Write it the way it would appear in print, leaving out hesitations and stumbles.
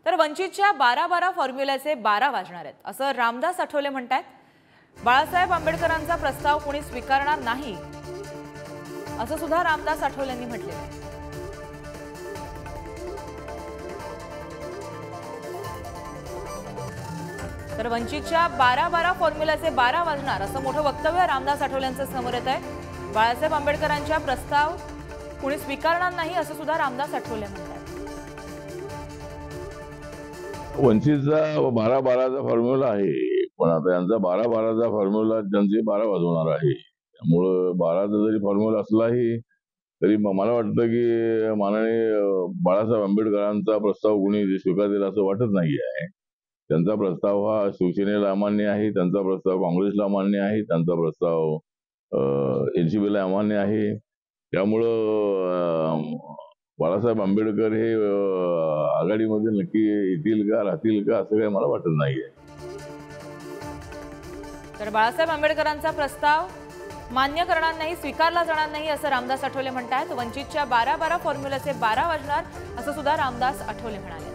तर वंचितच्या 12-12 फॉर्म्युल्याचे 12 वाजणार आहेत असं रामदास आठवले म्हणतात। बाळासाहेब आंबेडकरांचा प्रस्ताव कोणी स्वीकारणार नाही असं सुद्धा रामदास आठवलेंनी म्हटले आहे। तर वंचितच्या 12-12 फॉर्म्युल्याचे 12 वाजणार असं मोठं वक्तव्य रामदास आठवलेंचं समोर येत आहे। बाळासाहेब आंबेडकरांचा प्रस्ताव कोणी स्वीकारणार नाही असं सुद्धा रामदास आठवले म्हणतात। वंचितचा 12-12चा फॉर्म्युला आहे, पण आता यांचा 12-12चा फॉर्म्युला त्यांचे 12 वाजवणार आहे। त्यामुळे 12चा जरी फॉर्म्युला असलाही तरी मला वाटतं की माननीय बाळासाहेब आंबेडकरांचा प्रस्ताव कोणी स्वीकारतील असं वाटत नाही आहे। त्यांचा प्रस्ताव हा शिवसेनेला अमान्य आहे, त्यांचा प्रस्ताव काँग्रेसला अमान्य आहे, त्यांचा प्रस्ताव एनसीपीला अमान्य आहे। त्यामुळं बाळासाहेब आंबेडकर हे आघाडीमध्ये नक्की येतील का राहतील का असं काही मला वाटत नाहीये। तर बाळासाहेब आंबेडकरांचा प्रस्ताव मान्य करणार नाही, स्वीकारला जाणार नाही असं रामदास आठवले म्हणतात। वंचितच्या 12-12 फॉर्म्युल्याचे 12 वाजणार असं सुद्धा रामदास आठवले म्हणाले।